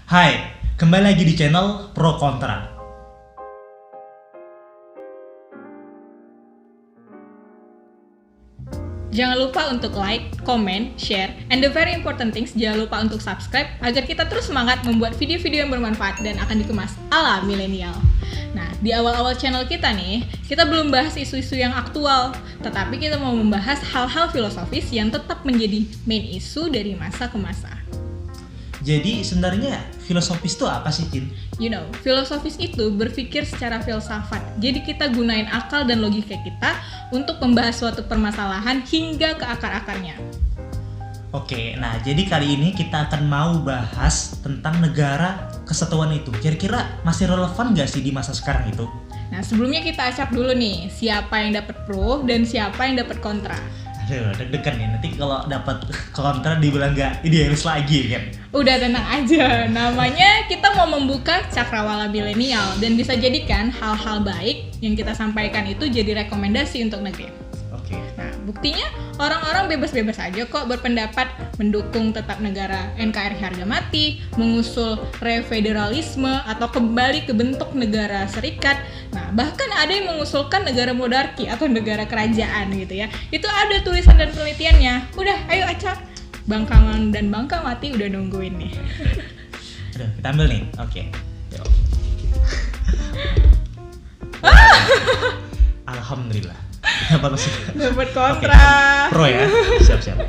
Hai, kembali lagi di channel Pro Kontra. Jangan lupa untuk like, comment, share, and the very important things, jangan lupa untuk subscribe agar kita terus semangat membuat video-video yang bermanfaat dan akan dikemas ala milenial. Nah, di awal-awal channel kita nih, kita belum bahas isu-isu yang aktual, tetapi kita mau membahas hal-hal filosofis yang tetap menjadi main isu dari masa ke masa. Jadi sebenarnya filosofis itu apa sih, Cin? Filosofis itu berpikir secara filsafat. Jadi kita gunain akal dan logika kita untuk membahas suatu permasalahan hingga ke akar-akarnya. Oke, nah jadi kali ini kita akan mau bahas tentang negara kesatuan itu. Kira-kira masih relevan gak sih di masa sekarang itu? Nah, sebelumnya kita acak dulu nih, siapa yang dapat pro dan siapa yang dapat kontra. Aduh, deg-degan ya, nanti kalau dapat kontra dibilang gak idealis lagi kan? Udah tenang aja, namanya kita mau membuka cakrawala milenial dan bisa jadikan hal-hal baik yang kita sampaikan itu jadi rekomendasi untuk negeri. Oke. Nah, buktinya orang-orang bebas-bebas aja kok berpendapat mendukung tetap negara NKRI harga mati, mengusul refederalisme atau kembali ke bentuk negara serikat. Nah, bahkan ada yang mengusulkan negara monarki atau negara kerajaan gitu ya. Itu ada tulisan dan penelitiannya. Udah, ayo acak. Bangkangan dan bangka mati udah nungguin nih. Aduh, kita ambil nih. Oke. Yuk. Alhamdulillah. Dapat kontra. Oke, pro ya. Siap-siap.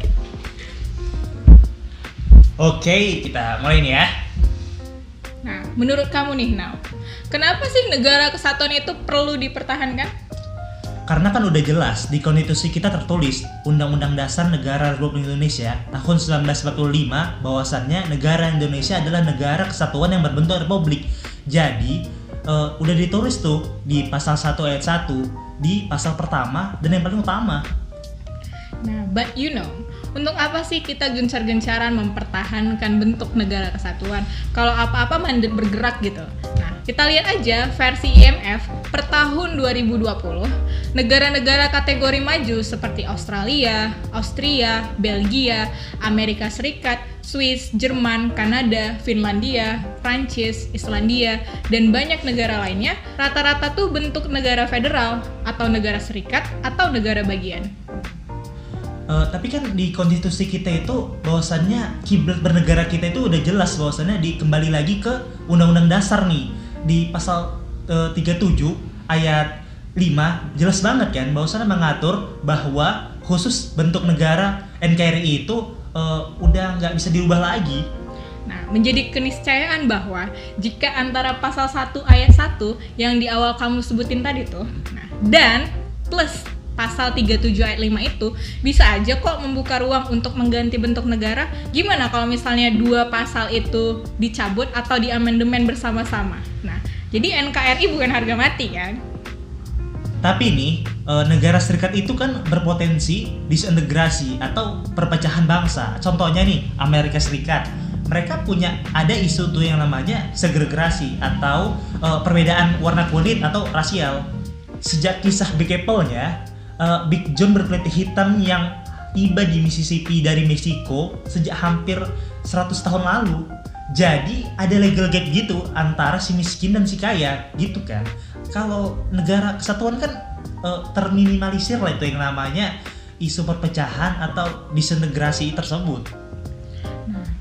Oke, kita mulai nih ya. Nah, menurut kamu nih, Nau, kenapa sih negara kesatuan itu perlu dipertahankan? Karena kan udah jelas di konstitusi kita tertulis Undang-Undang Dasar Negara Republik Indonesia tahun 1945 bahwasannya negara Indonesia adalah negara kesatuan yang berbentuk republik. Jadi udah ditulis tuh di pasal 1 ayat 1 di pasal pertama dan yang paling utama. Nah, but untuk apa sih kita gencar-gencaran mempertahankan bentuk negara kesatuan kalau apa-apa mandek bergerak gitu? Nah, kita lihat aja versi IMF per tahun 2020, negara-negara kategori maju seperti Australia, Austria, Belgia, Amerika Serikat, Swiss, Jerman, Kanada, Finlandia, Prancis, Islandia, dan banyak negara lainnya, rata-rata tuh bentuk negara federal atau negara serikat atau negara bagian. Tapi kan di konstitusi kita itu bahwasannya kiblat bernegara kita itu udah jelas bahwasannya kembali lagi ke Undang-Undang Dasar nih di pasal 37 ayat 5 jelas banget kan bahwasannya mengatur bahwa khusus bentuk negara NKRI itu udah nggak bisa diubah lagi. Nah, menjadi keniscayaan bahwa jika antara pasal 1 ayat 1 yang di awal kamu sebutin tadi tuh, nah, dan plus pasal 37 ayat 5 itu bisa aja kok membuka ruang untuk mengganti bentuk negara. Gimana kalau misalnya dua pasal itu dicabut atau diamandemen bersama-sama? Nah, jadi NKRI bukan harga mati kan? Tapi nih, negara serikat itu kan berpotensi disintegrasi atau perpecahan bangsa. Contohnya nih, Amerika Serikat. Mereka ada isu tuh yang namanya segregasi atau perbedaan warna kulit atau rasial. Sejak kisah Big Apple-nya, Big John berkulit hitam yang tiba di Mississippi dari Meksiko sejak hampir 100 tahun lalu. Jadi ada legal gap gitu antara si miskin dan si kaya gitu kan. Kalau negara kesatuan kan terminimalisir lah itu yang namanya isu perpecahan atau disintegrasi tersebut.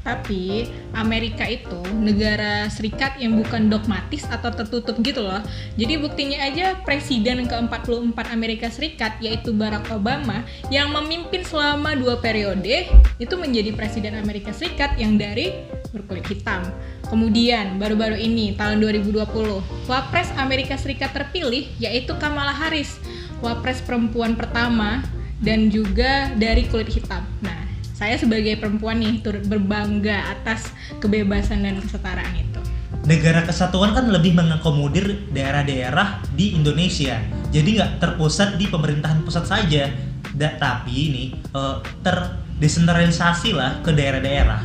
Tapi Amerika itu negara serikat yang bukan dogmatis atau tertutup gitu loh. Jadi buktinya aja presiden ke-44 Amerika Serikat yaitu Barack Obama yang memimpin selama 2 periode itu menjadi presiden Amerika Serikat yang dari berkulit hitam. Kemudian baru-baru ini tahun 2020 Wapres Amerika Serikat terpilih yaitu Kamala Harris, Wapres perempuan pertama dan juga dari kulit hitam. Nah, saya sebagai perempuan nih turut berbangga atas kebebasan dan kesetaraan itu. Negara kesatuan kan lebih mengakomodir daerah-daerah di Indonesia. Jadi nggak terpusat di pemerintahan pusat saja, tapi ini terdesentralisasi lah ke daerah-daerah.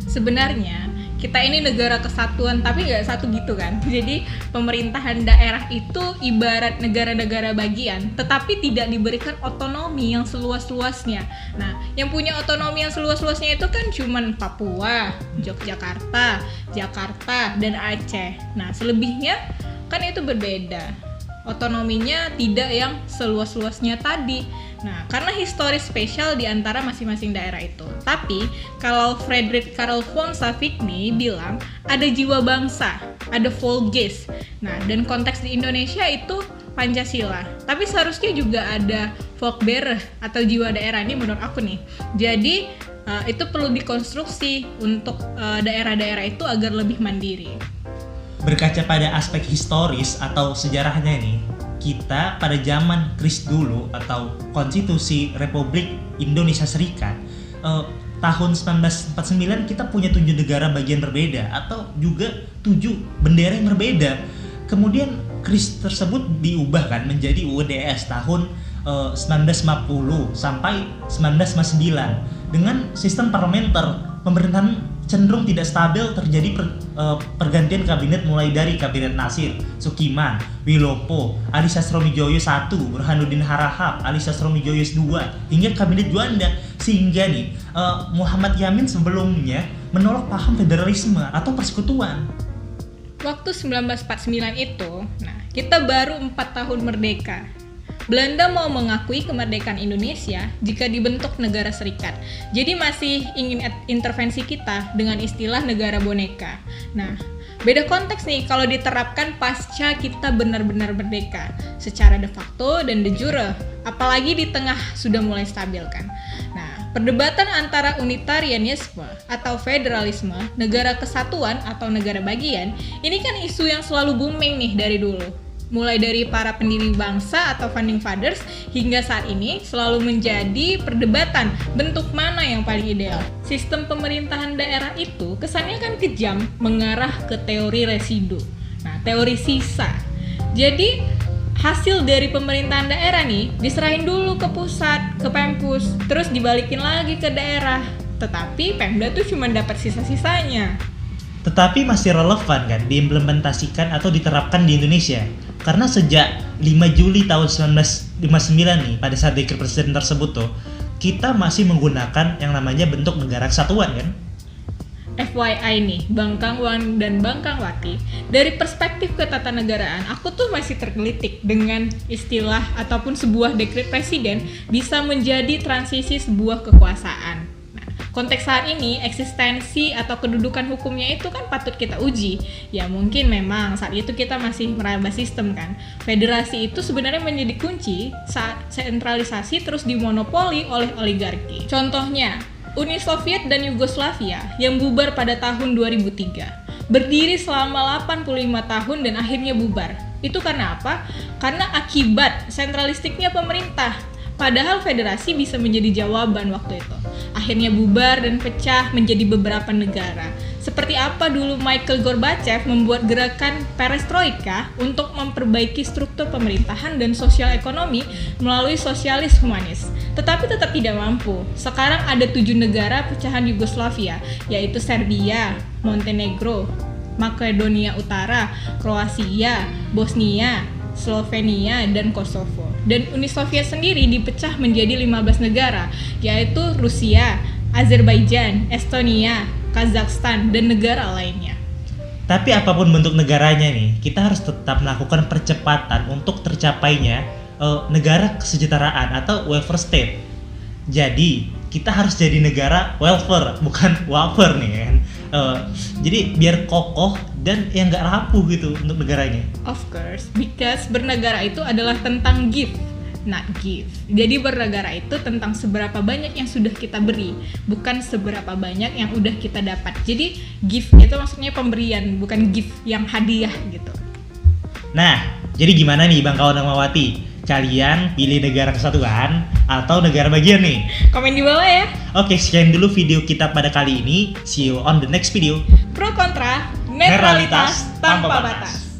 Sebenarnya kita ini negara kesatuan tapi nggak satu gitu kan. Jadi pemerintahan daerah itu ibarat negara-negara bagian, tetapi tidak diberikan otonomi yang seluas-luasnya. Nah, yang punya otonomi yang seluas-luasnya itu kan cuman Papua, Yogyakarta, Jakarta, dan Aceh. Nah, selebihnya kan itu berbeda. Otonominya tidak yang seluas-luasnya tadi. Nah, karena historis spesial di antara masing-masing daerah itu. Tapi, kalau Friedrich Karl von Savigny bilang ada jiwa bangsa, ada Volksgeist. Nah, dan konteks di Indonesia itu Pancasila. Tapi seharusnya juga ada Volksbeere atau jiwa daerah, ini menurut aku nih. Jadi, itu perlu dikonstruksi untuk daerah-daerah itu agar lebih mandiri. Berkaca pada aspek historis atau sejarahnya nih, kita pada zaman KRIS dulu atau Konstitusi Republik Indonesia Serikat, tahun 1949 kita punya 7 negara bagian berbeda atau juga 7 bendera yang berbeda. Kemudian KRIS tersebut diubah kan menjadi UUDS tahun 1950 sampai 1959 dengan sistem parlementer. Pemerintahan cenderung tidak stabil, terjadi pergantian kabinet mulai dari kabinet Nasir, Sukiman, Wilopo, Ali Sastromijoyo I, Burhanuddin Harahap, Ali Sastromijoyo II, hingga kabinet Juanda. Sehingga nih Muhammad Yamin sebelumnya menolak paham federalisme atau persekutuan. Waktu 1949 itu, nah kita baru 4 tahun merdeka. Belanda mau mengakui kemerdekaan Indonesia jika dibentuk negara serikat. Jadi masih ingin intervensi kita dengan istilah negara boneka. Nah, beda konteks nih kalau diterapkan pasca kita benar-benar merdeka secara de facto dan de jure, apalagi di tengah sudah mulai stabil kan. Nah, perdebatan antara unitarianisme atau federalisme, negara kesatuan atau negara bagian, ini kan isu yang selalu booming nih dari dulu. Mulai dari para pendiri bangsa atau founding fathers hingga saat ini selalu menjadi perdebatan bentuk mana yang paling ideal. Sistem pemerintahan daerah itu kesannya kan kejam, mengarah ke teori residu. Nah, teori sisa. Jadi hasil dari pemerintahan daerah nih diserahin dulu ke pusat, ke Pempus, terus dibalikin lagi ke daerah. Tetapi Pemda tuh cuma dapat sisa-sisanya. Tetapi masih relevan kan diimplementasikan atau diterapkan di Indonesia. Karena sejak 5 Juli tahun 1959 nih, pada saat dekret presiden tersebut tuh, kita masih menggunakan yang namanya bentuk negara kesatuan kan? FYI nih, Bang Kangwan dan Bang Kangwati, dari perspektif ketatanegaraan, aku tuh masih tergelitik dengan istilah ataupun sebuah dekret presiden bisa menjadi transisi sebuah kekuasaan. Konteks saat ini, eksistensi atau kedudukan hukumnya itu kan patut kita uji. Ya mungkin memang saat itu kita masih meraba sistem kan. Federasi itu sebenarnya menjadi kunci saat sentralisasi terus dimonopoli oleh oligarki. Contohnya, Uni Soviet dan Yugoslavia yang bubar pada tahun 2003. Berdiri selama 85 tahun dan akhirnya bubar. Itu karena apa? Karena akibat sentralistiknya pemerintah. Padahal federasi bisa menjadi jawaban waktu itu. Akhirnya bubar dan pecah menjadi beberapa negara. Seperti apa dulu Mikhail Gorbachev membuat gerakan perestroika untuk memperbaiki struktur pemerintahan dan sosial ekonomi melalui sosialis humanis. Tetapi tetap tidak mampu. Sekarang ada 7 negara pecahan Yugoslavia, yaitu Serbia, Montenegro, Makedonia Utara, Kroasia, Bosnia, Slovenia, dan Kosovo. Dan Uni Soviet sendiri dipecah menjadi 15 negara, yaitu Rusia, Azerbaijan, Estonia, Kazakhstan, dan negara lainnya. Tapi apapun bentuk negaranya nih, kita harus tetap melakukan percepatan untuk tercapainya negara kesejahteraan atau welfare state. Jadi, kita harus jadi negara welfare, bukan wafer nih kan. Jadi biar kokoh dan yang nggak rapuh gitu untuk negaranya. Of course, because bernegara itu adalah tentang give, not give. Jadi bernegara itu tentang seberapa banyak yang sudah kita beri, bukan seberapa banyak yang udah kita dapat. Jadi give itu maksudnya pemberian, bukan give yang hadiah gitu. Nah, jadi gimana nih Bang Kawan dan Mawati? Kalian pilih negara kesatuan atau negara bagian nih? Komen di bawah ya. Oke, sekian dulu video kita pada kali ini. See you on the next video. Pro kontra, netralitas tanpa batas.